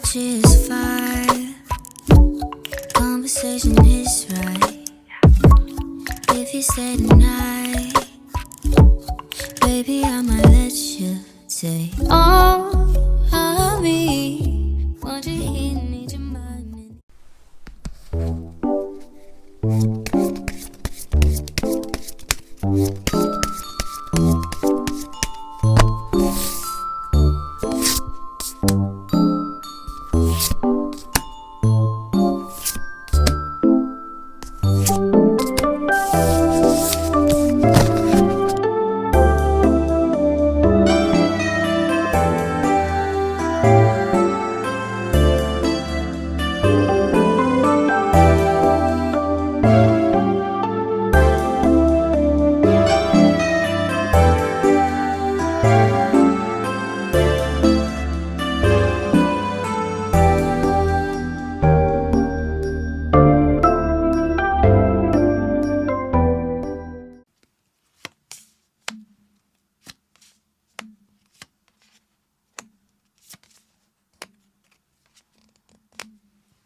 Energy is fire. Conversation is right. If you stay tonight, baby, I might let you say all of me. Want you here, need your mind.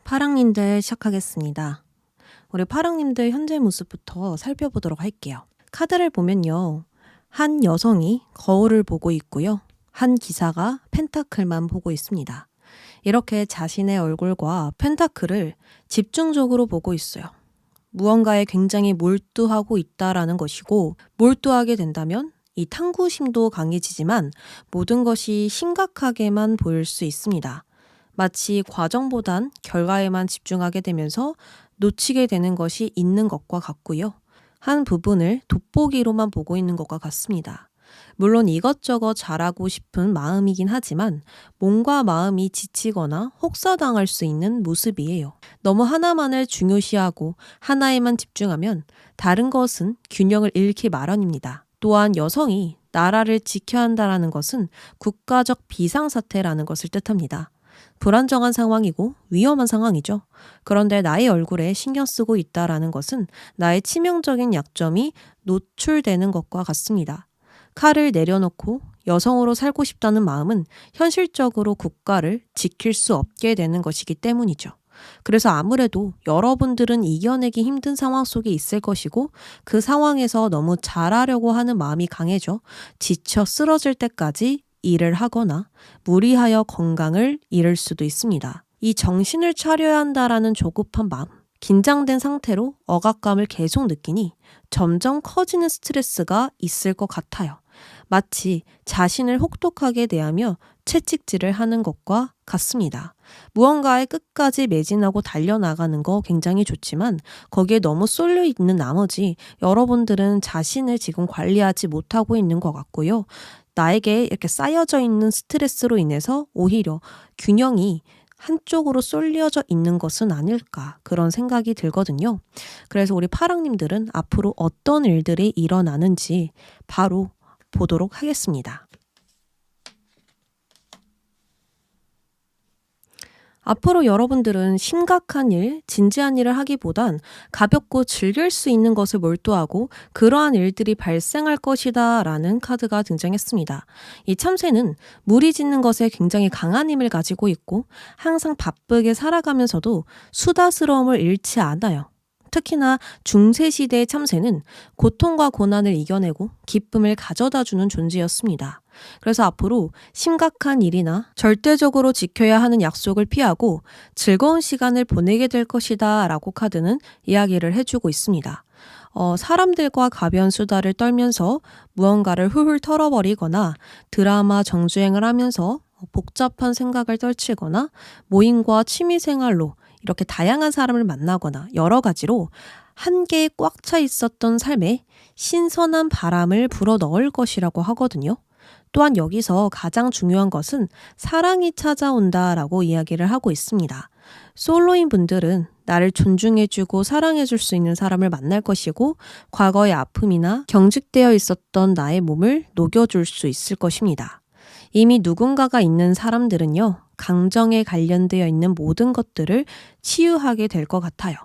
파랑님들 시작하겠습니다. 우리 파랑님들 현재 모습부터 살펴보도록 할게요. 카드를 보면요. 한 여성이 거울을 보고 있고요. 한 기사가 펜타클만 보고 있습니다. 이렇게 자신의 얼굴과 펜타클을 집중적으로 보고 있어요. 무언가에 굉장히 몰두하고 있다라는 것이고, 몰두하게 된다면 이 탐구심도 강해지지만 모든 것이 심각하게만 보일 수 있습니다. 마치 과정보단 결과에만 집중하게 되면서 놓치게 되는 것이 있는 것과 같고요. 한 부분을 돋보기로만 보고 있는 것과 같습니다. 물론 이것저것 잘하고 싶은 마음이긴 하지만 몸과 마음이 지치거나 혹사당할 수 있는 모습이에요. 너무 하나만을 중요시하고 하나에만 집중하면 다른 것은 균형을 잃기 마련입니다. 또한 여성이 나라를 지켜야 한다는 것은 국가적 비상사태라는 것을 뜻합니다. 불안정한 상황이고 위험한 상황이죠. 그런데 나의 얼굴에 신경 쓰고 있다라는 것은 나의 치명적인 약점이 노출되는 것과 같습니다. 칼을 내려놓고 여성으로 살고 싶다는 마음은 현실적으로 국가를 지킬 수 없게 되는 것이기 때문이죠. 그래서 아무래도 여러분들은 이겨내기 힘든 상황 속에 있을 것이고 그 상황에서 너무 잘하려고 하는 마음이 강해져 지쳐 쓰러질 때까지 일을 하거나 무리하여 건강을 잃을 수도 있습니다. 이 정신을 차려야 한다라는 조급한 마음, 긴장된 상태로 억압감을 계속 느끼니 점점 커지는 스트레스가 있을 것 같아요. 마치 자신을 혹독하게 대하며 채찍질을 하는 것과 같습니다. 무언가에 끝까지 매진하고 달려나가는 거 굉장히 좋지만 거기에 너무 쏠려 있는 나머지 여러분들은 자신을 지금 관리하지 못하고 있는 것 같고요. 나에게 이렇게 쌓여져 있는 스트레스로 인해서 오히려 균형이 한쪽으로 쏠려져 있는 것은 아닐까 그런 생각이 들거든요. 그래서 우리 파랑님들은 앞으로 어떤 일들이 일어나는지 바로 보도록 하겠습니다. 앞으로 여러분들은 심각한 일, 진지한 일을 하기보단 가볍고 즐길 수 있는 것을 몰두하고 그러한 일들이 발생할 것이다 라는 카드가 등장했습니다. 이 참새는 무리 짓는 것에 굉장히 강한 힘을 가지고 있고 항상 바쁘게 살아가면서도 수다스러움을 잃지 않아요. 특히나 중세시대의 참새는 고통과 고난을 이겨내고 기쁨을 가져다주는 존재였습니다. 그래서 앞으로 심각한 일이나 절대적으로 지켜야 하는 약속을 피하고 즐거운 시간을 보내게 될 것이다 라고 카드는 이야기를 해주고 있습니다. 사람들과 가벼운 수다를 떨면서 무언가를 훌훌 털어버리거나 드라마 정주행을 하면서 복잡한 생각을 떨치거나 모임과 취미생활로 이렇게 다양한 사람을 만나거나 여러 가지로 한계에 꽉 차 있었던 삶에 신선한 바람을 불어 넣을 것이라고 하거든요. 또한 여기서 가장 중요한 것은 사랑이 찾아온다라고 이야기를 하고 있습니다. 솔로인 분들은 나를 존중해주고 사랑해줄 수 있는 사람을 만날 것이고 과거의 아픔이나 경직되어 있었던 나의 몸을 녹여줄 수 있을 것입니다. 이미 누군가가 있는 사람들은요, 감정에 관련되어 있는 모든 것들을 치유하게 될 것 같아요.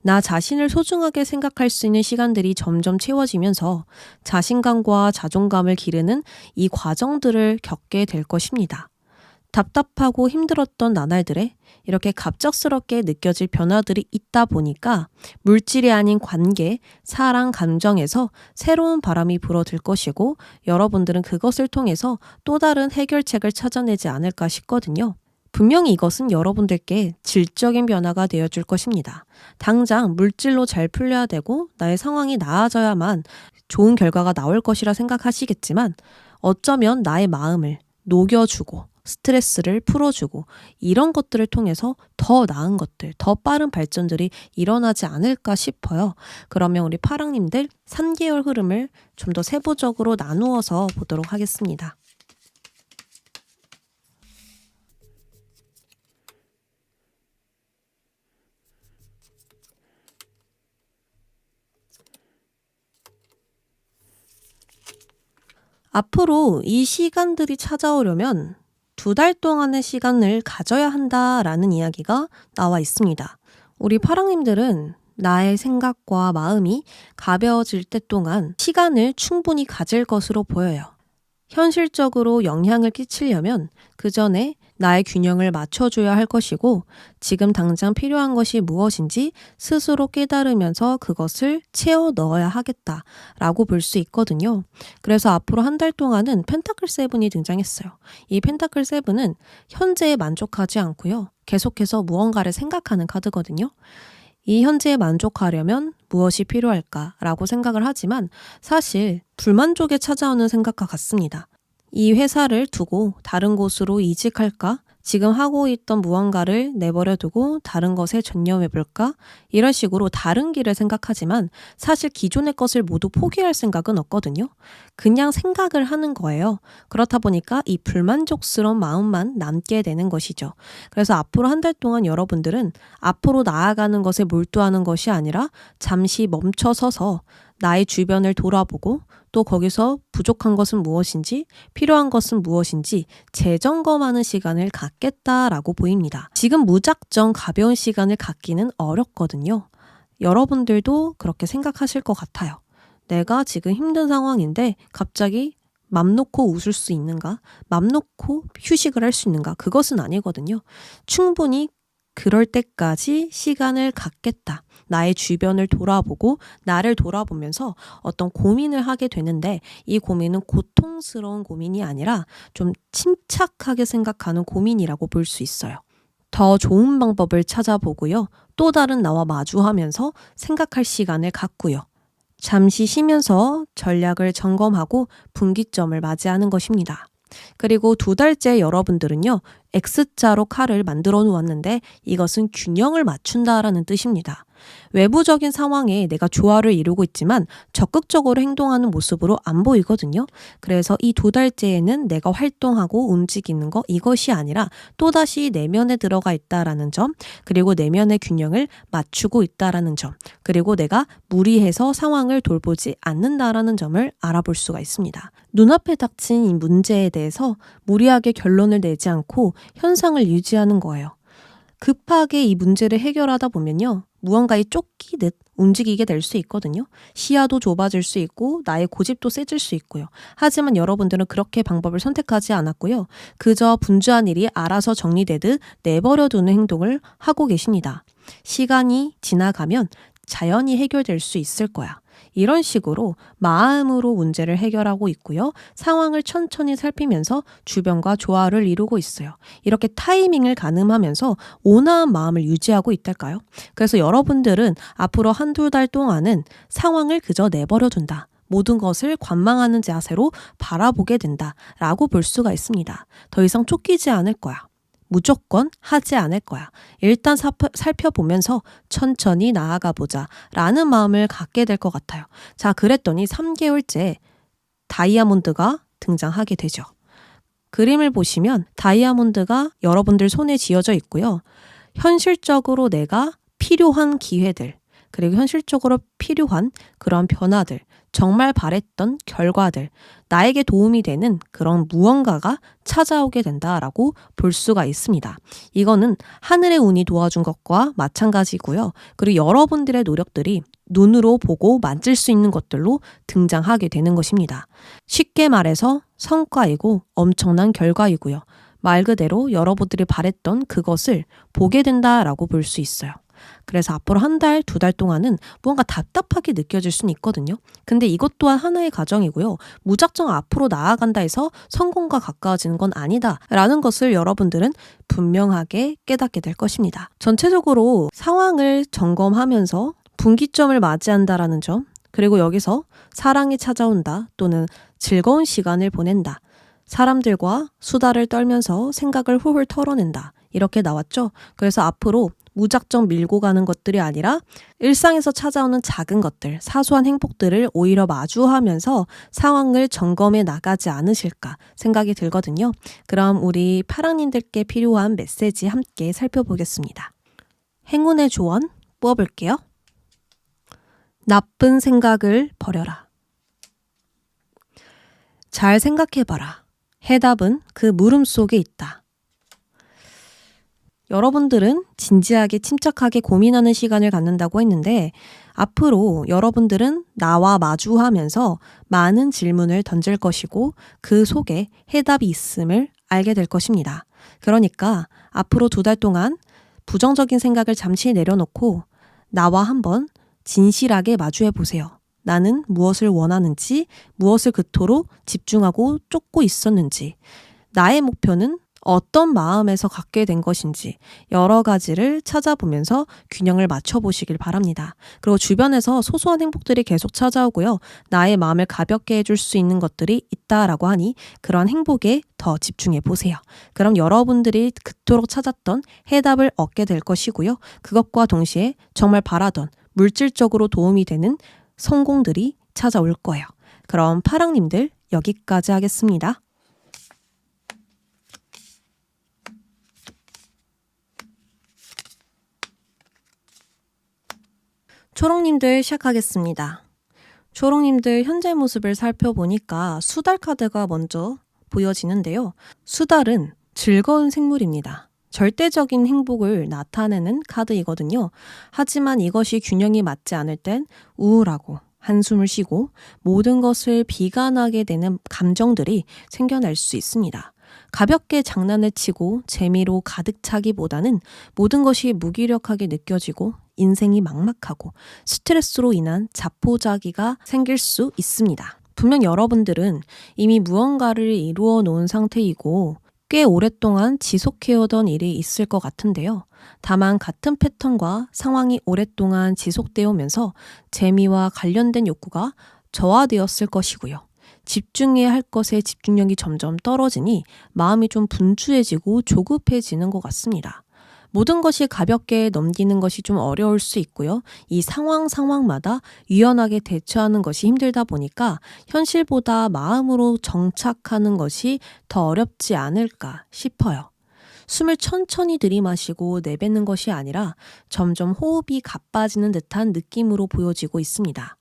나 자신을 소중하게 생각할 수 있는 시간들이 점점 채워지면서 자신감과 자존감을 기르는 이 과정들을 겪게 될 것입니다. 답답하고 힘들었던 나날들에 이렇게 갑작스럽게 느껴질 변화들이 있다 보니까 물질이 아닌 관계, 사랑, 감정에서 새로운 바람이 불어들 것이고 여러분들은 그것을 통해서 또 다른 해결책을 찾아내지 않을까 싶거든요. 분명히 이것은 여러분들께 질적인 변화가 되어줄 것입니다. 당장 물질로 잘 풀려야 되고 나의 상황이 나아져야만 좋은 결과가 나올 것이라 생각하시겠지만 어쩌면 나의 마음을 녹여주고 스트레스를 풀어주고 이런 것들을 통해서 더 나은 것들, 더 빠른 발전들이 일어나지 않을까 싶어요. 그러면 우리 파랑님들 3개월 흐름을 좀 더 세부적으로 나누어서 보도록 하겠습니다. 앞으로 이 시간들이 찾아오려면 2달 동안의 시간을 가져야 한다라는 이야기가 나와 있습니다. 우리 파랑님들은 나의 생각과 마음이 가벼워질 때 동안 시간을 충분히 가질 것으로 보여요. 현실적으로 영향을 끼치려면 그 전에 나의 균형을 맞춰줘야 할 것이고 지금 당장 필요한 것이 무엇인지 스스로 깨달으면서 그것을 채워 넣어야 하겠다라고 볼 수 있거든요. 그래서 앞으로 1달 동안은 펜타클 세븐이 등장했어요. 이 펜타클 세븐은 현재에 만족하지 않고요. 계속해서 무언가를 생각하는 카드거든요. 이 현재에 만족하려면 무엇이 필요할까라고 생각을 하지만 사실 불만족에 찾아오는 생각과 같습니다. 이 회사를 두고 다른 곳으로 이직할까? 지금 하고 있던 무언가를 내버려두고 다른 것에 전념해볼까? 이런 식으로 다른 길을 생각하지만 사실 기존의 것을 모두 포기할 생각은 없거든요. 그냥 생각을 하는 거예요. 그렇다 보니까 이 불만족스러운 마음만 남게 되는 것이죠. 그래서 앞으로 1달 동안 여러분들은 앞으로 나아가는 것에 몰두하는 것이 아니라 잠시 멈춰서서 나의 주변을 돌아보고 또 거기서 부족한 것은 무엇인지 필요한 것은 무엇인지 재점검하는 시간을 갖겠다라고 보입니다. 지금 무작정 가벼운 시간을 갖기는 어렵거든요. 여러분들도 그렇게 생각하실 것 같아요. 내가 지금 힘든 상황인데 갑자기 맘 놓고 웃을 수 있는가? 맘 놓고 휴식을 할 수 있는가? 그것은 아니거든요. 충분히 그럴 때까지 시간을 갖겠다. 나의 주변을 돌아보고 나를 돌아보면서 어떤 고민을 하게 되는데 이 고민은 고통스러운 고민이 아니라 좀 침착하게 생각하는 고민이라고 볼 수 있어요. 더 좋은 방법을 찾아보고요. 또 다른 나와 마주하면서 생각할 시간을 갖고요. 잠시 쉬면서 전략을 점검하고 분기점을 맞이하는 것입니다. 그리고 2달째 여러분들은요. X자로 칼을 만들어 놓았는데 이것은 균형을 맞춘다라는 뜻입니다. 외부적인 상황에 내가 조화를 이루고 있지만 적극적으로 행동하는 모습으로 안 보이거든요. 그래서 이 2달째에는 내가 활동하고 움직이는 거 이것이 아니라 또다시 내면에 들어가 있다라는 점, 그리고 내면의 균형을 맞추고 있다라는 점, 그리고 내가 무리해서 상황을 돌보지 않는다라는 점을 알아볼 수가 있습니다. 눈앞에 닥친 이 문제에 대해서 무리하게 결론을 내지 않고 현상을 유지하는 거예요. 급하게 이 문제를 해결하다 보면요. 무언가에 쫓기듯 움직이게 될 수 있거든요. 시야도 좁아질 수 있고 나의 고집도 세질 수 있고요. 하지만 여러분들은 그렇게 방법을 선택하지 않았고요. 그저 분주한 일이 알아서 정리되듯 내버려두는 행동을 하고 계십니다. 시간이 지나가면 자연히 해결될 수 있을 거야. 이런 식으로 마음으로 문제를 해결하고 있고요. 상황을 천천히 살피면서 주변과 조화를 이루고 있어요. 이렇게 타이밍을 가늠하면서 온화한 마음을 유지하고 있달까요? 그래서 여러분들은 앞으로 1-2달 동안은 상황을 그저 내버려둔다. 모든 것을 관망하는 자세로 바라보게 된다라고 볼 수가 있습니다. 더 이상 쫓기지 않을 거야. 무조건 하지 않을 거야. 일단 살펴보면서 천천히 나아가 보자 라는 마음을 갖게 될 것 같아요. 자, 그랬더니 3개월째 다이아몬드가 등장하게 되죠. 그림을 보시면 다이아몬드가 여러분들 손에 쥐어져 있고요. 현실적으로 내가 필요한 기회들, 그리고 현실적으로 필요한 그런 변화들, 정말 바랬던 결과들, 나에게 도움이 되는 그런 무언가가 찾아오게 된다라고 볼 수가 있습니다. 이거는 하늘의 운이 도와준 것과 마찬가지고요. 그리고 여러분들의 노력들이 눈으로 보고 만질 수 있는 것들로 등장하게 되는 것입니다. 쉽게 말해서 성과이고 엄청난 결과이고요. 말 그대로 여러분들이 바랬던 그것을 보게 된다라고 볼 수 있어요. 그래서 앞으로 한 달, 2달 동안은 무언가 답답하게 느껴질 수는 있거든요. 근데 이것 또한 하나의 과정이고요. 무작정 앞으로 나아간다 해서 성공과 가까워지는 건 아니다 라는 것을 여러분들은 분명하게 깨닫게 될 것입니다. 전체적으로 상황을 점검하면서 분기점을 맞이한다라는 점, 그리고 여기서 사랑이 찾아온다 또는 즐거운 시간을 보낸다, 사람들과 수다를 떨면서 생각을 훌훌 털어낸다, 이렇게 나왔죠. 그래서 앞으로 무작정 밀고 가는 것들이 아니라 일상에서 찾아오는 작은 것들, 사소한 행복들을 오히려 마주하면서 상황을 점검해 나가지 않으실까 생각이 들거든요. 그럼 우리 파랑님들께 필요한 메시지 함께 살펴보겠습니다. 행운의 조언 뽑아볼게요. 나쁜 생각을 버려라. 잘 생각해봐라. 해답은 그 물음 속에 있다. 여러분들은 진지하게 침착하게 고민하는 시간을 갖는다고 했는데 앞으로 여러분들은 나와 마주하면서 많은 질문을 던질 것이고 그 속에 해답이 있음을 알게 될 것입니다. 그러니까 앞으로 2달 동안 부정적인 생각을 잠시 내려놓고 나와 한번 진실하게 마주해 보세요. 나는 무엇을 원하는지, 무엇을 그토록 집중하고 쫓고 있었는지, 나의 목표는 어떤 마음에서 갖게 된 것인지 여러 가지를 찾아보면서 균형을 맞춰보시길 바랍니다. 그리고 주변에서 소소한 행복들이 계속 찾아오고요. 나의 마음을 가볍게 해줄 수 있는 것들이 있다라고 하니 그러한 행복에 더 집중해 보세요. 그럼 여러분들이 그토록 찾았던 해답을 얻게 될 것이고요. 그것과 동시에 정말 바라던 물질적으로 도움이 되는 성공들이 찾아올 거예요. 그럼 파랑님들 여기까지 하겠습니다. 초롱님들 시작하겠습니다. 초롱님들 현재 모습을 살펴보니까 수달 카드가 먼저 보여지는데요. 수달은 즐거운 생물입니다. 절대적인 행복을 나타내는 카드이거든요. 하지만 이것이 균형이 맞지 않을 땐 우울하고 한숨을 쉬고 모든 것을 비관하게 되는 감정들이 생겨날 수 있습니다. 가볍게 장난을 치고 재미로 가득 차기보다는 모든 것이 무기력하게 느껴지고 인생이 막막하고 스트레스로 인한 자포자기가 생길 수 있습니다. 분명 여러분들은 이미 무언가를 이루어 놓은 상태이고 꽤 오랫동안 지속해오던 일이 있을 것 같은데요. 다만 같은 패턴과 상황이 오랫동안 지속되어 오면서 재미와 관련된 욕구가 저하되었을 것이고요. 집중해야 할 것에 집중력이 점점 떨어지니 마음이 좀 분주해지고 조급해지는 것 같습니다. 모든 것이 가볍게 넘기는 것이 좀 어려울 수 있고요. 이 상황마다 유연하게 대처하는 것이 힘들다 보니까 현실보다 마음으로 정착하는 것이 더 어렵지 않을까 싶어요. 숨을 천천히 들이마시고 내뱉는 것이 아니라 점점 호흡이 가빠지는 듯한 느낌으로 보여지고 있습니다.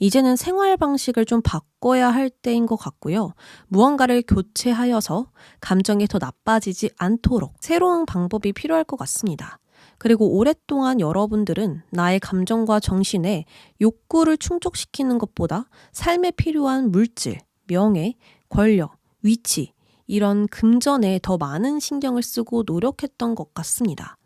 이제는 생활 방식을 좀 바꿔야 할 때인 것 같고요. 무언가를 교체하여서 감정이 더 나빠지지 않도록 새로운 방법이 필요할 것 같습니다. 그리고 오랫동안 여러분들은 나의 감정과 정신에 욕구를 충족시키는 것보다 삶에 필요한 물질, 명예, 권력, 위치, 이런 금전에 더 많은 신경을 쓰고 노력했던 것 같습니다.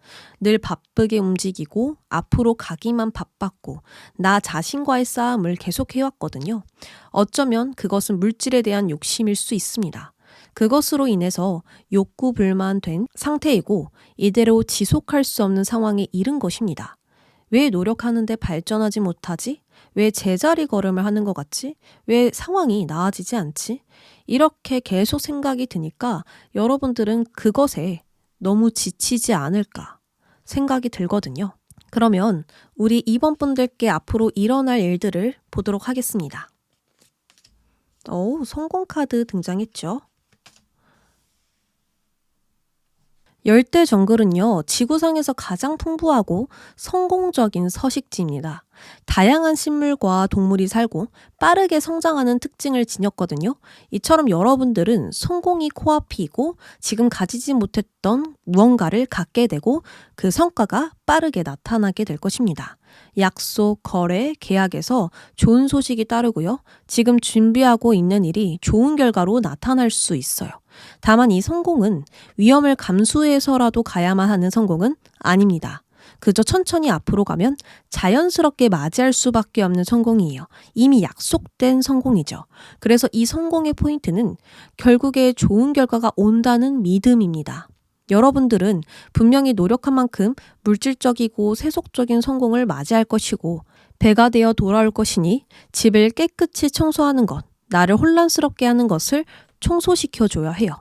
늘 바쁘게 움직이고 앞으로 가기만 바빴고 나 자신과의 싸움을 계속 해왔거든요. 어쩌면 그것은 물질에 대한 욕심일 수 있습니다. 그것으로 인해서 욕구불만된 상태이고 이대로 지속할 수 없는 상황에 이른 것입니다. 왜 노력하는데 발전하지 못하지? 왜 제자리 걸음을 하는 것 같지? 왜 상황이 나아지지 않지? 이렇게 계속 생각이 드니까 여러분들은 그것에 너무 지치지 않을까 생각이 들거든요. 그러면 우리 2번 분들께 앞으로 일어날 일들을 보도록 하겠습니다. 성공 카드 등장했죠. 열대 정글은요, 지구상에서 가장 풍부하고 성공적인 서식지입니다. 다양한 식물과 동물이 살고 빠르게 성장하는 특징을 지녔거든요. 이처럼 여러분들은 성공이 코앞이고 지금 가지지 못했던 무언가를 갖게 되고 그 성과가 빠르게 나타나게 될 것입니다. 약속, 거래, 계약에서 좋은 소식이 따르고요. 지금 준비하고 있는 일이 좋은 결과로 나타날 수 있어요. 다만 이 성공은 위험을 감수해서라도 가야만 하는 성공은 아닙니다. 그저 천천히 앞으로 가면 자연스럽게 맞이할 수밖에 없는 성공이에요. 이미 약속된 성공이죠. 그래서 이 성공의 포인트는 결국에 좋은 결과가 온다는 믿음입니다. 여러분들은 분명히 노력한 만큼 물질적이고 세속적인 성공을 맞이할 것이고 배가 되어 돌아올 것이니 집을 깨끗이 청소하는 것, 나를 혼란스럽게 하는 것을 청소시켜줘야 해요.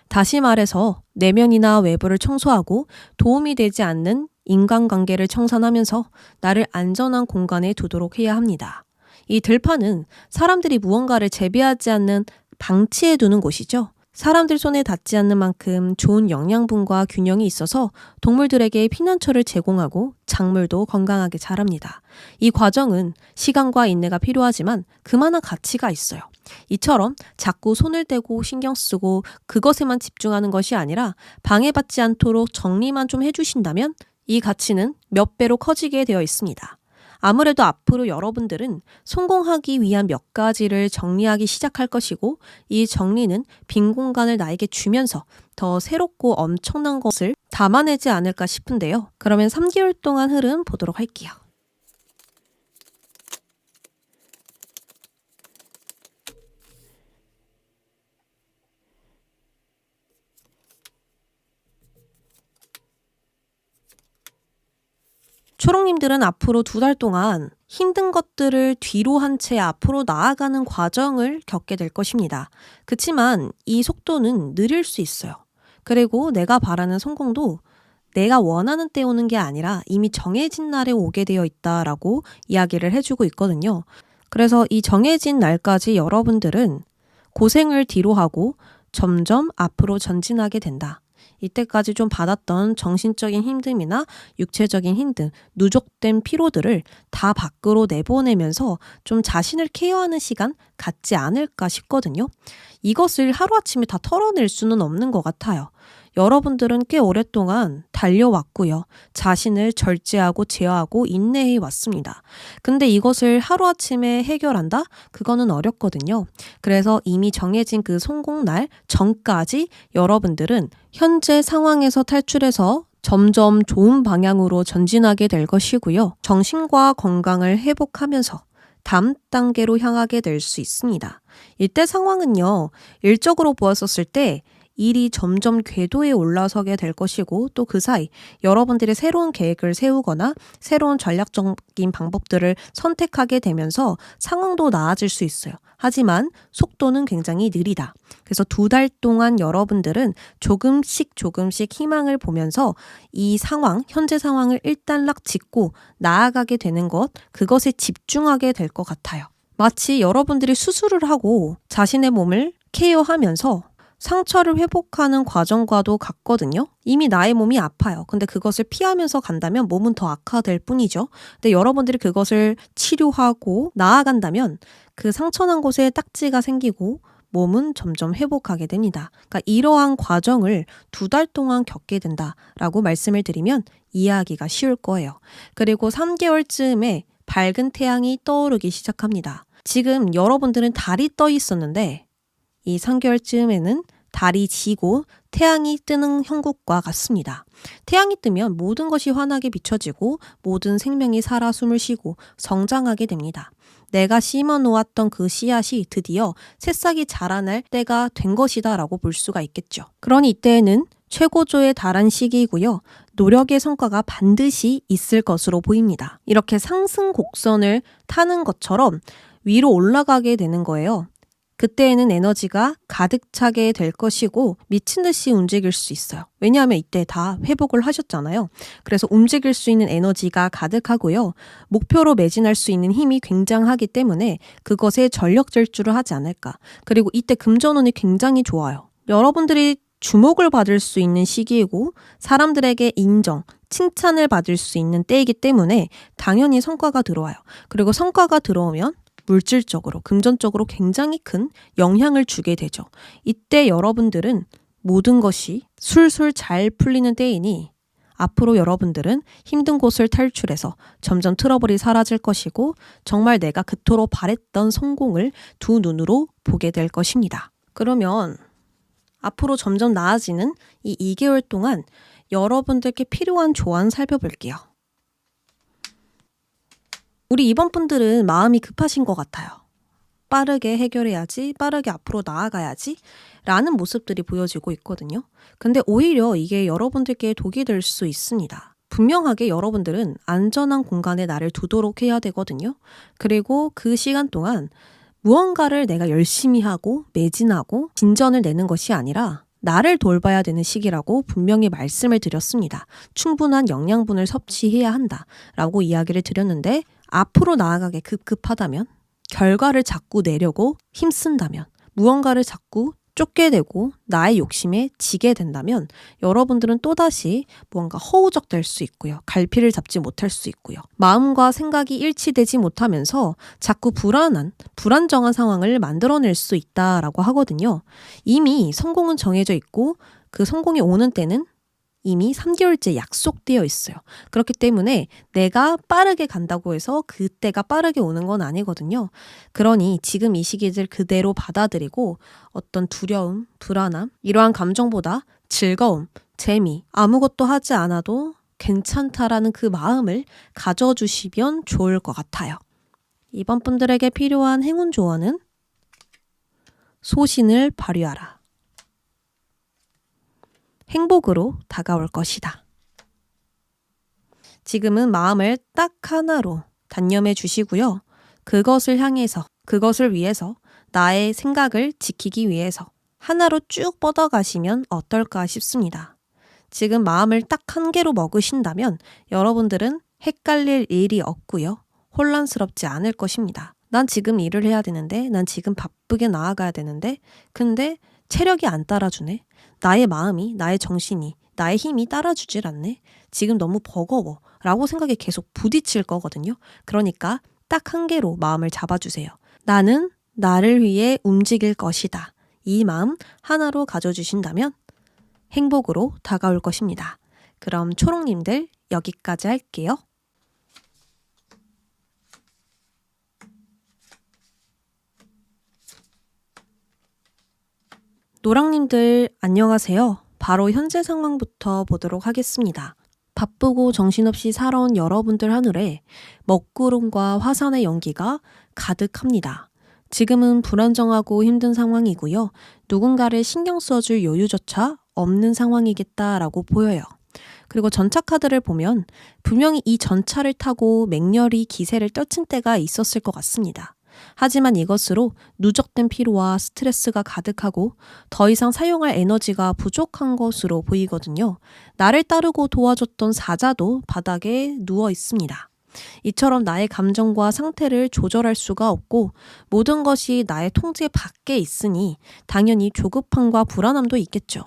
다시 말해서 내면이나 외부를 청소하고 도움이 되지 않는 인간관계를 청산하면서 나를 안전한 공간에 두도록 해야 합니다. 이 들판은 사람들이 무언가를 재배하지 않는 방치해 두는 곳이죠. 사람들 손에 닿지 않는 만큼 좋은 영양분과 균형이 있어서 동물들에게 피난처를 제공하고 작물도 건강하게 자랍니다. 이 과정은 시간과 인내가 필요하지만 그만한 가치가 있어요. 이처럼 자꾸 손을 대고 신경 쓰고 그것에만 집중하는 것이 아니라 방해받지 않도록 정리만 좀 해주신다면 이 가치는 몇 배로 커지게 되어 있습니다. 아무래도 앞으로 여러분들은 성공하기 위한 몇 가지를 정리하기 시작할 것이고 이 정리는 빈 공간을 나에게 주면서 더 새롭고 엄청난 것을 담아내지 않을까 싶은데요. 그러면 3개월 동안 흐름 보도록 할게요. 초록님들은 앞으로 2달 동안 힘든 것들을 뒤로 한 채 앞으로 나아가는 과정을 겪게 될 것입니다. 그치만 이 속도는 느릴 수 있어요. 그리고 내가 바라는 성공도 내가 원하는 때 오는 게 아니라 이미 정해진 날에 오게 되어 있다라고 이야기를 해주고 있거든요. 그래서 이 정해진 날까지 여러분들은 고생을 뒤로 하고 점점 앞으로 전진하게 된다. 이때까지 좀 받았던 정신적인 힘듦이나 육체적인 힘듦, 누적된 피로들을 다 밖으로 내보내면서 좀 자신을 케어하는 시간 갖지 않을까 싶거든요. 이것을 하루아침에 다 털어낼 수는 없는 것 같아요. 여러분들은 꽤 오랫동안 달려왔고요. 자신을 절제하고 제어하고 인내해 왔습니다. 근데 이것을 하루아침에 해결한다? 그거는 어렵거든요. 그래서 이미 정해진 그 성공날 전까지 여러분들은 현재 상황에서 탈출해서 점점 좋은 방향으로 전진하게 될 것이고요. 정신과 건강을 회복하면서 다음 단계로 향하게 될 수 있습니다. 이때 상황은요, 일적으로 보았었을 때 일이 점점 궤도에 올라서게 될 것이고 또 그 사이 여러분들이 새로운 계획을 세우거나 새로운 전략적인 방법들을 선택하게 되면서 상황도 나아질 수 있어요. 하지만 속도는 굉장히 느리다. 그래서 2달 동안 여러분들은 조금씩 희망을 보면서 이 상황, 현재 상황을 일단락 짚고 나아가게 되는 것, 그것에 집중하게 될 것 같아요. 마치 여러분들이 수술을 하고 자신의 몸을 케어하면서 상처를 회복하는 과정과도 같거든요. 이미 나의 몸이 아파요. 근데 그것을 피하면서 간다면 몸은 더 악화될 뿐이죠. 근데 여러분들이 그것을 치료하고 나아간다면 그 상처난 곳에 딱지가 생기고 몸은 점점 회복하게 됩니다. 그러니까 이러한 과정을 2달 동안 겪게 된다라고 말씀을 드리면 이해하기가 쉬울 거예요. 그리고 3개월쯤에 밝은 태양이 떠오르기 시작합니다. 지금 여러분들은 달이 떠 있었는데 이 3개월쯤에는 달이 지고 태양이 뜨는 형국과 같습니다. 태양이 뜨면 모든 것이 환하게 비춰지고 모든 생명이 살아 숨을 쉬고 성장하게 됩니다. 내가 심어 놓았던 그 씨앗이 드디어 새싹이 자라날 때가 된 것이다 라고 볼 수가 있겠죠. 그러니 이때에는 최고조에 달한 시기이고요. 노력의 성과가 반드시 있을 것으로 보입니다. 이렇게 상승 곡선을 타는 것처럼 위로 올라가게 되는 거예요. 그때에는 에너지가 가득 차게 될 것이고 미친 듯이 움직일 수 있어요. 왜냐하면 이때 다 회복을 하셨잖아요. 그래서 움직일 수 있는 에너지가 가득하고요. 목표로 매진할 수 있는 힘이 굉장하기 때문에 그것에 전력 질주를 하지 않을까. 그리고 이때 금전운이 굉장히 좋아요. 여러분들이 주목을 받을 수 있는 시기이고 사람들에게 인정, 칭찬을 받을 수 있는 때이기 때문에 당연히 성과가 들어와요. 그리고 성과가 들어오면 물질적으로, 금전적으로 굉장히 큰 영향을 주게 되죠. 이때 여러분들은 모든 것이 술술 잘 풀리는 때이니 앞으로 여러분들은 힘든 곳을 탈출해서 점점 트러블이 사라질 것이고 정말 내가 그토록 바랬던 성공을 두 눈으로 보게 될 것입니다. 그러면 앞으로 점점 나아지는 이 2개월 동안 여러분들께 필요한 조언 살펴볼게요. 우리 이번 분들은 마음이 급하신 것 같아요. 빠르게 해결해야지, 빠르게 앞으로 나아가야지 라는 모습들이 보여지고 있거든요. 근데 오히려 이게 여러분들께 독이 될 수 있습니다. 분명하게 여러분들은 안전한 공간에 나를 두도록 해야 되거든요. 그리고 그 시간 동안 무언가를 내가 열심히 하고 매진하고 진전을 내는 것이 아니라 나를 돌봐야 되는 시기라고 분명히 말씀을 드렸습니다. 충분한 영양분을 섭취해야 한다라고 이야기를 드렸는데 앞으로 나아가게 급급하다면 결과를 자꾸 내려고 힘쓴다면 무언가를 자꾸 쫓게 되고 나의 욕심에 지게 된다면 여러분들은 또다시 무언가 허우적될 수 있고요. 갈피를 잡지 못할 수 있고요. 마음과 생각이 일치되지 못하면서 자꾸 불안정한 상황을 만들어낼 수 있다라고 하거든요. 이미 성공은 정해져 있고 그 성공이 오는 때는 이미 3개월째 약속되어 있어요. 그렇기 때문에 내가 빠르게 간다고 해서 그때가 빠르게 오는 건 아니거든요. 그러니 지금 이 시기를 그대로 받아들이고 어떤 두려움, 불안함, 이러한 감정보다 즐거움, 재미, 아무것도 하지 않아도 괜찮다라는 그 마음을 가져주시면 좋을 것 같아요. 이번 분들에게 필요한 행운 조언은 소신을 발휘하라. 행복으로 다가올 것이다. 지금은 마음을 딱 하나로 단념해 주시고요. 그것을 향해서, 그것을 위해서, 나의 생각을 지키기 위해서 하나로 쭉 뻗어가시면 어떨까 싶습니다. 지금 마음을 딱 한 개로 먹으신다면 여러분들은 헷갈릴 일이 없고요. 혼란스럽지 않을 것입니다. 난 지금 일을 해야 되는데, 난 지금 바쁘게 나아가야 되는데, 근데 체력이 안 따라주네. 나의 마음이, 나의 정신이, 나의 힘이 따라주질 않네. 지금 너무 버거워 라고 생각에 계속 부딪힐 거거든요. 그러니까 딱 한 개로 마음을 잡아주세요. 나는 나를 위해 움직일 것이다. 이 마음 하나로 가져주신다면 행복으로 다가올 것입니다. 그럼 초롱님들 여기까지 할게요. 노랑님들 안녕하세요. 바로 현재 상황부터 보도록 하겠습니다. 바쁘고 정신없이 살아온 여러분들 하늘에 먹구름과 화산의 연기가 가득합니다. 지금은 불안정하고 힘든 상황이고요. 누군가를 신경 써줄 여유조차 없는 상황이겠다라고 보여요. 그리고 전차 카드를 보면 분명히 이 전차를 타고 맹렬히 기세를 떨친 때가 있었을 것 같습니다. 하지만 이것으로 누적된 피로와 스트레스가 가득하고 더 이상 사용할 에너지가 부족한 것으로 보이거든요. 나를 따르고 도와줬던 사자도 바닥에 누워 있습니다. 이처럼 나의 감정과 상태를 조절할 수가 없고 모든 것이 나의 통제 밖에 있으니 당연히 조급함과 불안함도 있겠죠.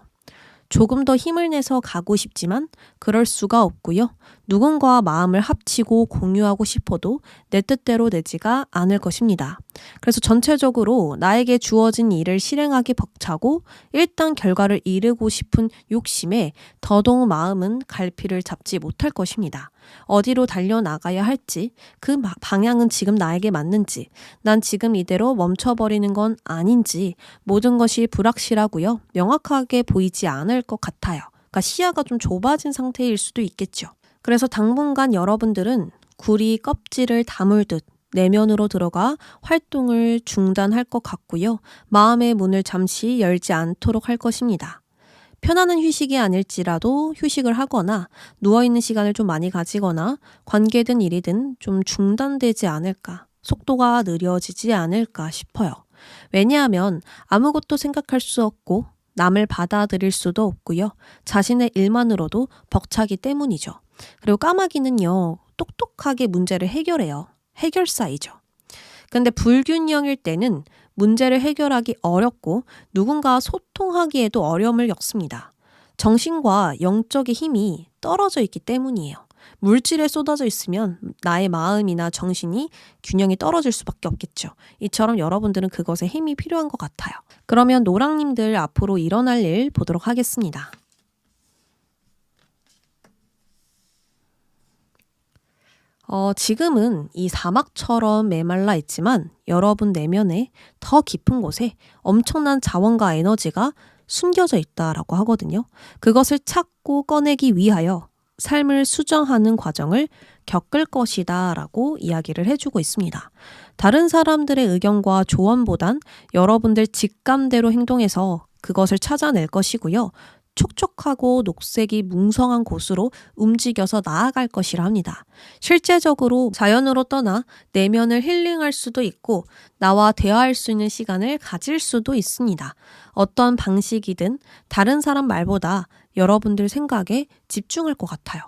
조금 더 힘을 내서 가고 싶지만 그럴 수가 없고요. 누군가와 마음을 합치고 공유하고 싶어도 내 뜻대로 되지가 않을 것입니다. 그래서 전체적으로 나에게 주어진 일을 실행하기 벅차고 일단 결과를 이루고 싶은 욕심에 더더욱 마음은 갈피를 잡지 못할 것입니다. 어디로 달려나가야 할지, 그 방향은 지금 나에게 맞는지, 난 지금 이대로 멈춰버리는 건 아닌지 모든 것이 불확실하고요. 명확하게 보이지 않을 것 같아요. 그러니까 시야가 좀 좁아진 상태일 수도 있겠죠. 그래서 당분간 여러분들은 굴이 껍질을 다물듯 내면으로 들어가 활동을 중단할 것 같고요. 마음의 문을 잠시 열지 않도록 할 것입니다. 편안한 휴식이 아닐지라도 휴식을 하거나 누워있는 시간을 좀 많이 가지거나 관계든 일이든 좀 중단되지 않을까, 속도가 느려지지 않을까 싶어요. 왜냐하면 아무것도 생각할 수 없고 남을 받아들일 수도 없고요. 자신의 일만으로도 벅차기 때문이죠. 그리고 까마귀는요, 똑똑하게 문제를 해결해요. 해결사이죠. 근데 불균형일 때는 문제를 해결하기 어렵고 누군가와 소통하기에도 어려움을 겪습니다. 정신과 영적의 힘이 떨어져 있기 때문이에요. 물질에 쏟아져 있으면 나의 마음이나 정신이 균형이 떨어질 수밖에 없겠죠. 이처럼 여러분들은 그것에 힘이 필요한 것 같아요. 그러면 노랑님들 앞으로 일어날 일 보도록 하겠습니다. 지금은 이 사막처럼 메말라 있지만 여러분 내면에 더 깊은 곳에 엄청난 자원과 에너지가 숨겨져 있다라고 하거든요. 그것을 찾고 꺼내기 위하여 삶을 수정하는 과정을 겪을 것이다 라고 이야기를 해주고 있습니다. 다른 사람들의 의견과 조언보단 여러분들 직감대로 행동해서 그것을 찾아낼 것이고요. 촉촉하고 녹색이 뭉성한 곳으로 움직여서 나아갈 것이라 합니다. 실제적으로 자연으로 떠나 내면을 힐링할 수도 있고 나와 대화할 수 있는 시간을 가질 수도 있습니다. 어떤 방식이든 다른 사람 말보다 여러분들 생각에 집중할 것 같아요.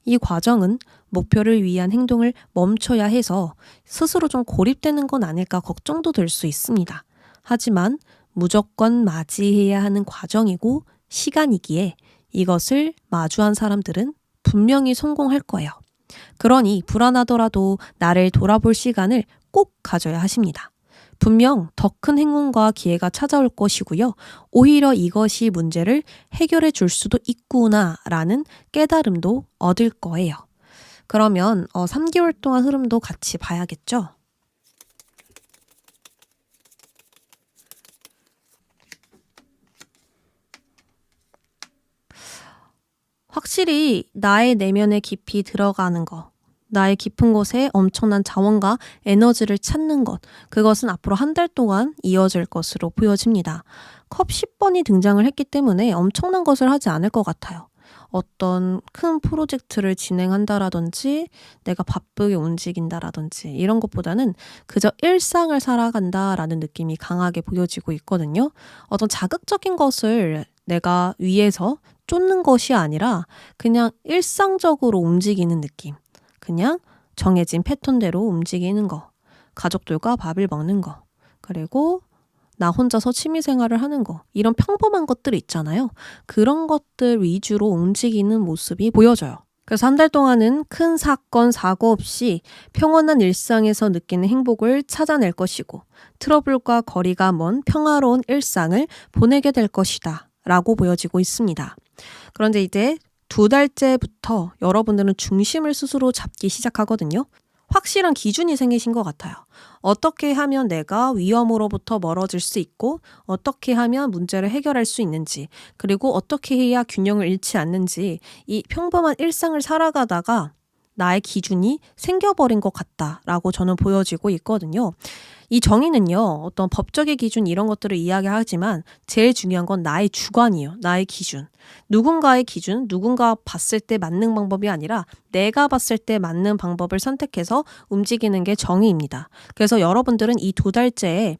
이 과정은 목표를 위한 행동을 멈춰야 해서 스스로 좀 고립되는 건 아닐까 걱정도 될 수 있습니다. 하지만 무조건 맞이해야 하는 과정이고 시간이기에 이것을 마주한 사람들은 분명히 성공할 거예요. 그러니 불안하더라도 나를 돌아볼 시간을 꼭 가져야 하십니다. 분명 더 큰 행운과 기회가 찾아올 것이고요. 오히려 이것이 문제를 해결해 줄 수도 있구나라는 깨달음도 얻을 거예요. 그러면 3개월 동안 흐름도 같이 봐야겠죠? 확실히 나의 내면에 깊이 들어가는 것, 나의 깊은 곳에 엄청난 자원과 에너지를 찾는 것, 그것은 앞으로 한 달 동안 이어질 것으로 보여집니다. 컵 10번이 등장을 했기 때문에 엄청난 것을 하지 않을 것 같아요. 어떤 큰 프로젝트를 진행한다라든지 내가 바쁘게 움직인다라든지 이런 것보다는 그저 일상을 살아간다라는 느낌이 강하게 보여지고 있거든요. 어떤 자극적인 것을 내가 위에서 쫓는 것이 아니라 그냥 일상적으로 움직이는 느낌. 그냥 정해진 패턴대로 움직이는 거. 가족들과 밥을 먹는 거. 그리고 나 혼자서 취미생활을 하는 거. 이런 평범한 것들 있잖아요. 그런 것들 위주로 움직이는 모습이 보여져요. 그래서 한 달 동안은 큰 사건, 사고 없이 평온한 일상에서 느끼는 행복을 찾아낼 것이고 트러블과 거리가 먼 평화로운 일상을 보내게 될 것이다 라고 보여지고 있습니다. 그런데 이제 2달째부터 여러분들은 중심을 스스로 잡기 시작하거든요. 확실한 기준이 생기신 것 같아요. 어떻게 하면 내가 위험으로부터 멀어질 수 있고 어떻게 하면 문제를 해결할 수 있는지 그리고 어떻게 해야 균형을 잃지 않는지 이 평범한 일상을 살아가다가 나의 기준이 생겨버린 것 같다라고 저는 보여지고 있거든요. 이 정의는요. 어떤 법적인 기준 이런 것들을 이야기하지만 제일 중요한 건 나의 주관이에요. 나의 기준. 누군가의 기준, 누군가 봤을 때 맞는 방법이 아니라 내가 봤을 때 맞는 방법을 선택해서 움직이는 게 정의입니다. 그래서 여러분들은 이 2달째에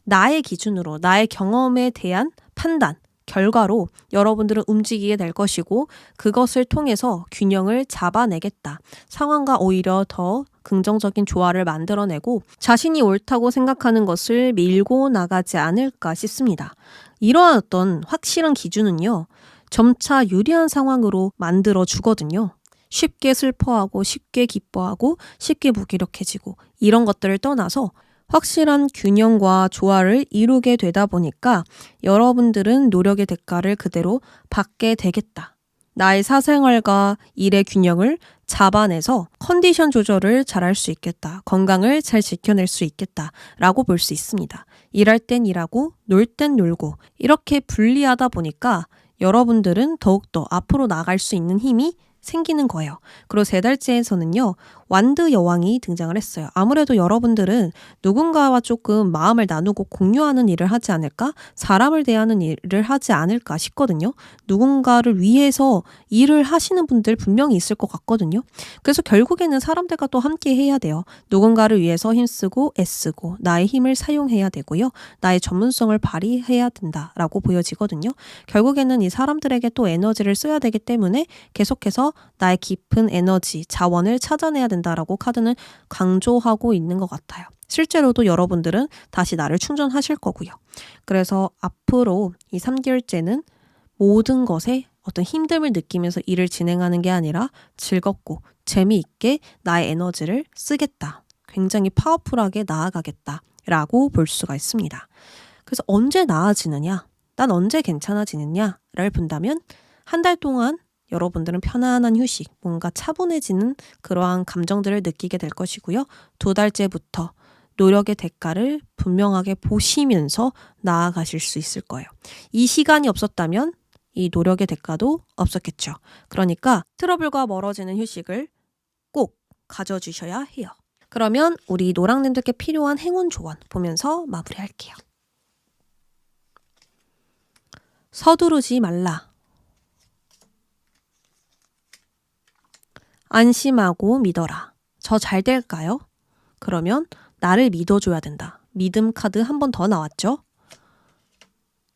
나의 기준으로 나의 경험에 대한 판단, 결과로 여러분들은 움직이게 될 것이고 그것을 통해서 균형을 잡아내겠다. 상황과 오히려 더 긍정적인 조화를 만들어내고 자신이 옳다고 생각하는 것을 밀고 나가지 않을까 싶습니다. 이러한 어떤 확실한 기준은요. 점차 유리한 상황으로 만들어 주거든요. 쉽게 슬퍼하고 쉽게 기뻐하고 쉽게 무기력해지고 이런 것들을 떠나서 확실한 균형과 조화를 이루게 되다 보니까 여러분들은 노력의 대가를 그대로 받게 되겠다. 나의 사생활과 일의 균형을 잡아내서 컨디션 조절을 잘할 수 있겠다. 건강을 잘 지켜낼 수 있겠다. 라고 볼 수 있습니다. 일할 땐 일하고 놀 땐 놀고 이렇게 분리하다 보니까 여러분들은 더욱더 앞으로 나갈 수 있는 힘이 생기는 거예요. 그리고 3달째에서는요. 완드 여왕이 등장을 했어요. 아무래도 여러분들은 누군가와 조금 마음을 나누고 공유하는 일을 하지 않을까? 사람을 대하는 일을 하지 않을까 싶거든요. 누군가를 위해서 일을 하시는 분들 분명히 있을 것 같거든요. 그래서 결국에는 사람들과 또 함께 해야 돼요. 누군가를 위해서 힘쓰고 애쓰고 나의 힘을 사용해야 되고요. 나의 전문성을 발휘해야 된다라고 보여지거든요. 결국에는 이 사람들에게 또 에너지를 써야 되기 때문에 계속해서 나의 깊은 에너지, 자원을 찾아내야 된다라고 카드는 강조하고 있는 것 같아요. 실제로도 여러분들은 다시 나를 충전하실 거고요. 그래서 앞으로 이 3개월째는 모든 것에 어떤 힘듦을 느끼면서 일을 진행하는 게 아니라 즐겁고 재미있게 나의 에너지를 쓰겠다. 굉장히 파워풀하게 나아가겠다라고 볼 수가 있습니다. 그래서 언제 나아지느냐? 난 언제 괜찮아지느냐를 본다면 한 달 동안 여러분들은 편안한 휴식, 뭔가 차분해지는 그러한 감정들을 느끼게 될 것이고요. 2달째부터 노력의 대가를 분명하게 보시면서 나아가실 수 있을 거예요. 이 시간이 없었다면 이 노력의 대가도 없었겠죠. 그러니까 트러블과 멀어지는 휴식을 꼭 가져주셔야 해요. 그러면 우리 노랑님들께 필요한 행운 조언 보면서 마무리할게요. 서두르지 말라. 안심하고 믿어라. 저 잘 될까요? 그러면 나를 믿어줘야 된다. 믿음 카드 한 번 더 나왔죠?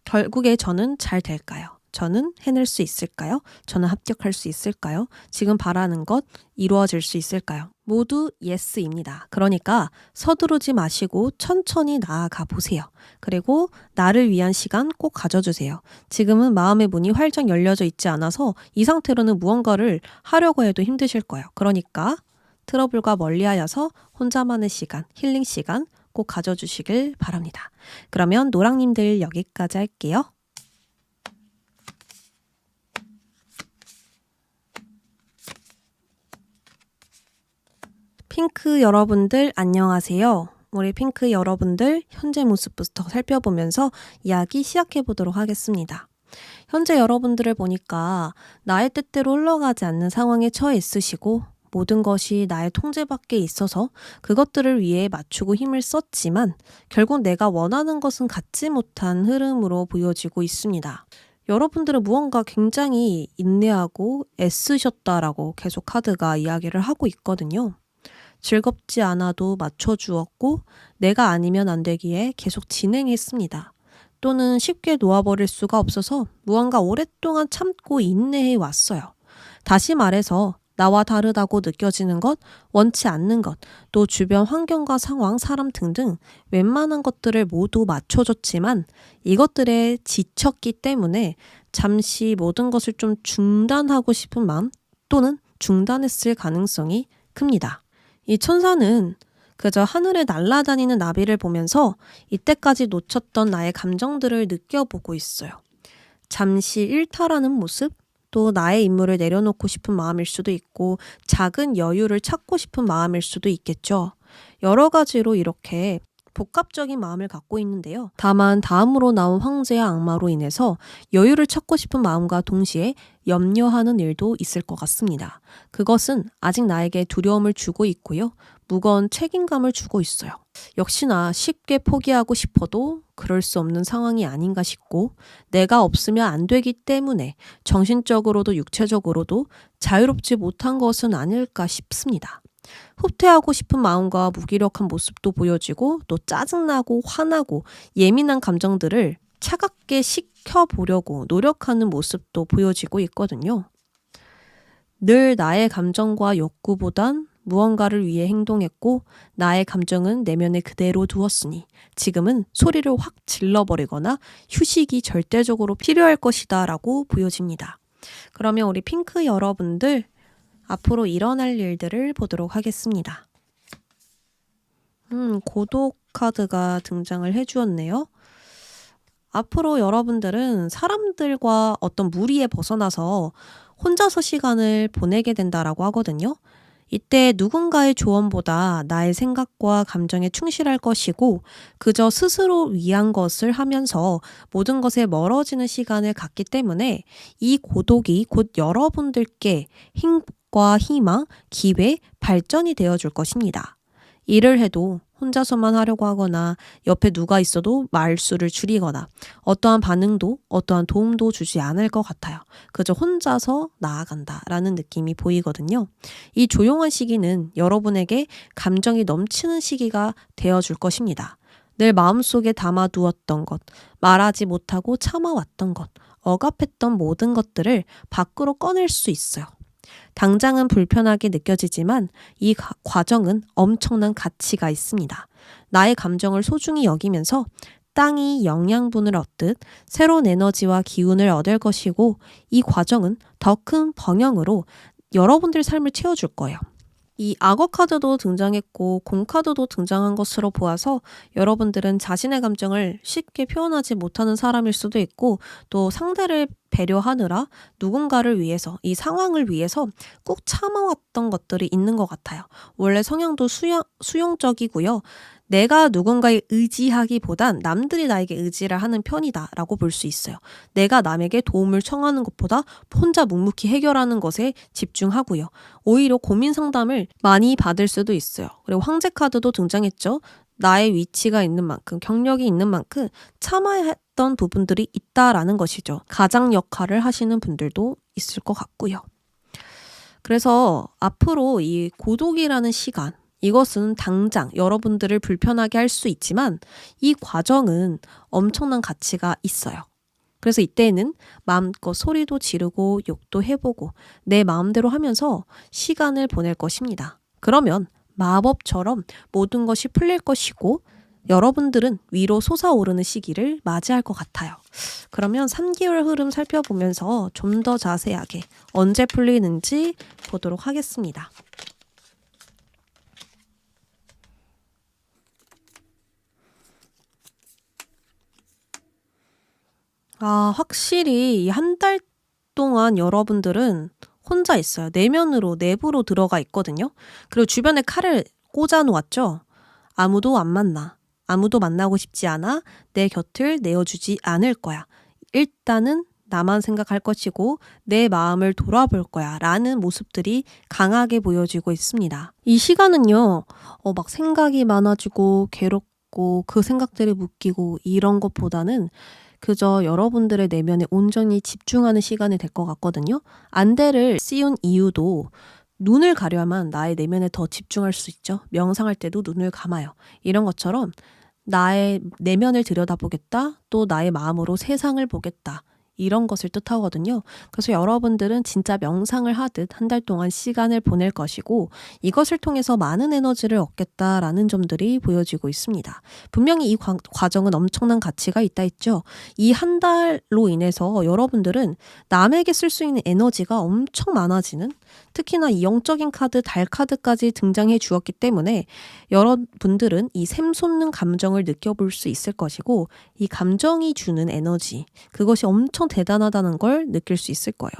결국에 저는 잘 될까요? 저는 해낼 수 있을까요? 저는 합격할 수 있을까요? 지금 바라는 것 이루어질 수 있을까요? 모두 예스입니다. 그러니까 서두르지 마시고 천천히 나아가 보세요. 그리고 나를 위한 시간 꼭 가져주세요. 지금은 마음의 문이 활짝 열려져 있지 않아서 이 상태로는 무언가를 하려고 해도 힘드실 거예요. 그러니까 트러블과 멀리하여서 혼자만의 시간, 힐링 시간 꼭 가져주시길 바랍니다. 그러면 노랑님들 여기까지 할게요. 핑크 여러분들 안녕하세요. 우리 핑크 여러분들 현재 모습부터 살펴보면서 이야기 시작해 보도록 하겠습니다. 현재 여러분들을 보니까 나의 뜻대로 흘러가지 않는 상황에 처해 있으시고 모든 것이 나의 통제 밖에 있어서 그것들을 위해 맞추고 힘을 썼지만 결국 내가 원하는 것은 갖지 못한 흐름으로 보여지고 있습니다. 여러분들은 무언가 굉장히 인내하고 애쓰셨다라고 계속 카드가 이야기를 하고 있거든요. 즐겁지 않아도 맞춰주었고 내가 아니면 안 되기에 계속 진행했습니다. 또는 쉽게 놓아버릴 수가 없어서 무언가 오랫동안 참고 인내해 왔어요. 다시 말해서 나와 다르다고 느껴지는 것, 원치 않는 것, 또 주변 환경과 상황, 사람 등등 웬만한 것들을 모두 맞춰줬지만 이것들에 지쳤기 때문에 잠시 모든 것을 좀 중단하고 싶은 마음 또는 중단했을 가능성이 큽니다. 이 천사는 그저 하늘에 날아다니는 나비를 보면서 이때까지 놓쳤던 나의 감정들을 느껴보고 있어요. 잠시 일탈하는 모습, 또 나의 임무를 내려놓고 싶은 마음일 수도 있고 작은 여유를 찾고 싶은 마음일 수도 있겠죠. 여러 가지로 이렇게 복합적인 마음을 갖고 있는데요. 다만 다음으로 나온 황제와 악마로 인해서 여유를 찾고 싶은 마음과 동시에 염려하는 일도 있을 것 같습니다. 그것은 아직 나에게 두려움을 주고 있고요. 무거운 책임감을 주고 있어요. 역시나 쉽게 포기하고 싶어도 그럴 수 없는 상황이 아닌가 싶고 내가 없으면 안 되기 때문에 정신적으로도 육체적으로도 자유롭지 못한 것은 아닐까 싶습니다. 후퇴하고 싶은 마음과 무기력한 모습도 보여지고 또 짜증나고 화나고 예민한 감정들을 차갑게 식혀보려고 노력하는 모습도 보여지고 있거든요. 늘 나의 감정과 욕구보단 무언가를 위해 행동했고 나의 감정은 내면에 그대로 두었으니 지금은 소리를 확 질러버리거나 휴식이 절대적으로 필요할 것이다 라고 보여집니다. 그러면 우리 핑크 여러분들 앞으로 일어날 일들을 보도록 하겠습니다. 고독 카드가 등장을 해주었네요. 앞으로 여러분들은 사람들과 어떤 무리에 벗어나서 혼자서 시간을 보내게 된다라고 하거든요. 이때 누군가의 조언보다 나의 생각과 감정에 충실할 것이고 그저 스스로 위한 것을 하면서 모든 것에 멀어지는 시간을 갖기 때문에 이 고독이 곧 여러분들께 행복과 희망, 기회, 발전이 되어줄 것입니다. 일을 해도 혼자서만 하려고 하거나 옆에 누가 있어도 말수를 줄이거나 어떠한 반응도 어떠한 도움도 주지 않을 것 같아요. 그저 혼자서 나아간다라는 느낌이 보이거든요. 이 조용한 시기는 여러분에게 감정이 넘치는 시기가 되어줄 것입니다. 늘 마음속에 담아두었던 것, 말하지 못하고 참아왔던 것, 억압했던 모든 것들을 밖으로 꺼낼 수 있어요. 당장은 불편하게 느껴지지만 이 과정은 엄청난 가치가 있습니다. 나의 감정을 소중히 여기면서 땅이 영양분을 얻듯 새로운 에너지와 기운을 얻을 것이고 이 과정은 더 큰 번영으로 여러분들 삶을 채워줄 거예요. 이 악어 카드도 등장했고 공 카드도 등장한 것으로 보아서 여러분들은 자신의 감정을 쉽게 표현하지 못하는 사람일 수도 있고 또 상대를 배려하느라 누군가를 위해서 이 상황을 위해서 꾹 참아왔던 것들이 있는 것 같아요. 원래 성향도 수용적이고요. 내가 누군가에 의지하기보단 남들이 나에게 의지를 하는 편이다 라고 볼 수 있어요. 내가 남에게 도움을 청하는 것보다 혼자 묵묵히 해결하는 것에 집중하고요. 오히려 고민 상담을 많이 받을 수도 있어요. 그리고 황제 카드도 등장했죠. 나의 위치가 있는 만큼, 경력이 있는 만큼 참아야 했던 부분들이 있다라는 것이죠. 가장 역할을 하시는 분들도 있을 것 같고요. 그래서 앞으로 이 고독이라는 시간, 이것은 당장 여러분들을 불편하게 할 수 있지만 이 과정은 엄청난 가치가 있어요. 그래서 이때는 마음껏 소리도 지르고 욕도 해보고 내 마음대로 하면서 시간을 보낼 것입니다. 그러면 마법처럼 모든 것이 풀릴 것이고 여러분들은 위로 솟아오르는 시기를 맞이할 것 같아요. 그러면 3개월 흐름 살펴보면서 좀 더 자세하게 언제 풀리는지 보도록 하겠습니다. 확실히 한 달 동안 여러분들은 혼자 있어요. 내부로 들어가 있거든요. 그리고 주변에 칼을 꽂아 놓았죠. 아무도 안 만나. 아무도 만나고 싶지 않아. 내 곁을 내어주지 않을 거야. 일단은 나만 생각할 것이고 내 마음을 돌아볼 거야 라는 모습들이 강하게 보여지고 있습니다. 이 시간은요. 막 생각이 많아지고 괴롭고 그 생각들이 묶이고 이런 것보다는 그저 여러분들의 내면에 온전히 집중하는 시간이 될 것 같거든요. 안대를 씌운 이유도 눈을 가려야만 나의 내면에 더 집중할 수 있죠. 명상할 때도 눈을 감아요. 이런 것처럼 나의 내면을 들여다보겠다. 또 나의 마음으로 세상을 보겠다. 이런 것을 뜻하거든요. 그래서 여러분들은 진짜 명상을 하듯 한 달 동안 시간을 보낼 것이고 이것을 통해서 많은 에너지를 얻겠다라는 점들이 보여지고 있습니다. 분명히 이 과정은 엄청난 가치가 있다 했죠. 이 한 달로 인해서 여러분들은 남에게 쓸 수 있는 에너지가 엄청 많아지는, 특히나 이 영적인 카드, 달 카드까지 등장해 주었기 때문에 여러분들은 이 샘솟는 감정을 느껴볼 수 있을 것이고 이 감정이 주는 에너지, 그것이 엄청 대단하다는 걸 느낄 수 있을 거예요.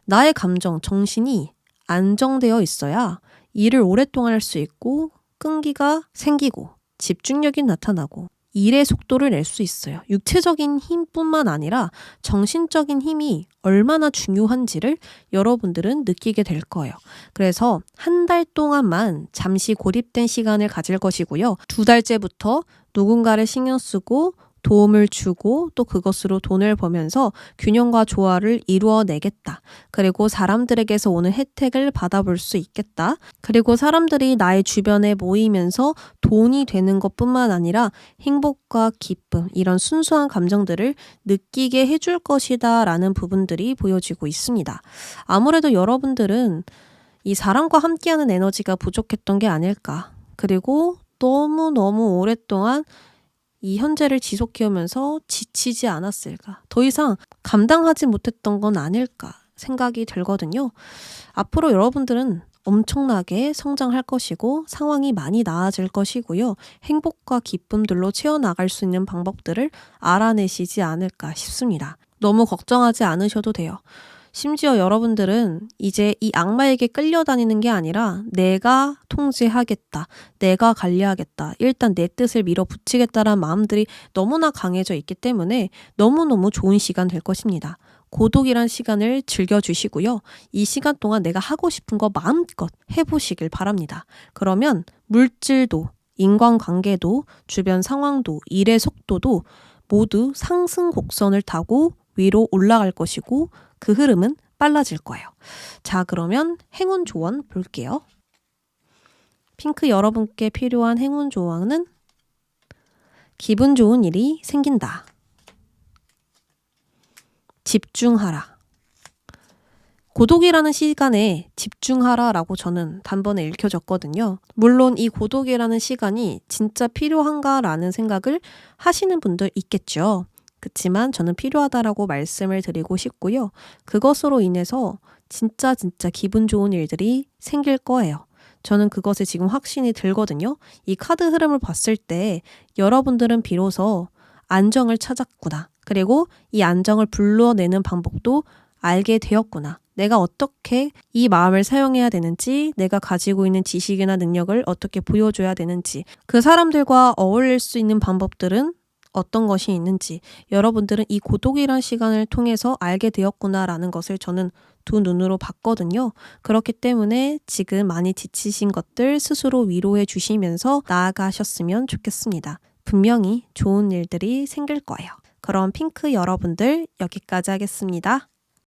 나의 감정, 정신이 안정되어 있어야 일을 오랫동안 할 수 있고 끈기가 생기고 집중력이 나타나고 일의 속도를 낼 수 있어요. 육체적인 힘뿐만 아니라 정신적인 힘이 얼마나 중요한지를 여러분들은 느끼게 될 거예요. 그래서 한 달 동안만 잠시 고립된 시간을 가질 것이고요. 2달째부터 누군가를 신경 쓰고 도움을 주고 또 그것으로 돈을 벌면서 균형과 조화를 이루어내겠다. 그리고 사람들에게서 오는 혜택을 받아볼 수 있겠다. 그리고 사람들이 나의 주변에 모이면서 돈이 되는 것뿐만 아니라 행복과 기쁨, 이런 순수한 감정들을 느끼게 해줄 것이다 라는 부분들이 보여지고 있습니다. 아무래도 여러분들은 이 사람과 함께하는 에너지가 부족했던 게 아닐까. 그리고 너무너무 오랫동안 이 현재를 지속해오면서 지치지 않았을까? 더 이상 감당하지 못했던 건 아닐까 생각이 들거든요. 앞으로 여러분들은 엄청나게 성장할 것이고 상황이 많이 나아질 것이고요. 행복과 기쁨들로 채워나갈 수 있는 방법들을 알아내시지 않을까 싶습니다. 너무 걱정하지 않으셔도 돼요. 심지어 여러분들은 이제 이 악마에게 끌려다니는 게 아니라 내가 통제하겠다, 내가 관리하겠다, 일단 내 뜻을 밀어붙이겠다라는 마음들이 너무나 강해져 있기 때문에 너무너무 좋은 시간 될 것입니다. 고독이란 시간을 즐겨주시고요. 이 시간 동안 내가 하고 싶은 거 마음껏 해보시길 바랍니다. 그러면 물질도, 인간관계도, 주변 상황도, 일의 속도도 모두 상승 곡선을 타고 위로 올라갈 것이고 그 흐름은 빨라질 거예요. 자, 그러면 행운 조언 볼게요. 핑크 여러분께 필요한 행운 조언은 기분 좋은 일이 생긴다. 집중하라. 고독이라는 시간에 집중하라라고 저는 단번에 읽혀졌거든요. 물론 이 고독이라는 시간이 진짜 필요한가라는 생각을 하시는 분들 있겠죠. 그렇지만 저는 필요하다라고 말씀을 드리고 싶고요. 그것으로 인해서 진짜 기분 좋은 일들이 생길 거예요. 저는 그것에 지금 확신이 들거든요. 이 카드 흐름을 봤을 때 여러분들은 비로소 안정을 찾았구나. 그리고 이 안정을 불러내는 방법도 알게 되었구나. 내가 어떻게 이 마음을 사용해야 되는지, 내가 가지고 있는 지식이나 능력을 어떻게 보여줘야 되는지, 그 사람들과 어울릴 수 있는 방법들은 어떤 것이 있는지 여러분들은 이 고독이란 시간을 통해서 알게 되었구나라는 것을 저는 두 눈으로 봤거든요. 그렇기 때문에 지금 많이 지치신 것들 스스로 위로해 주시면서 나아가셨으면 좋겠습니다. 분명히 좋은 일들이 생길 거예요. 그럼 핑크 여러분들 여기까지 하겠습니다.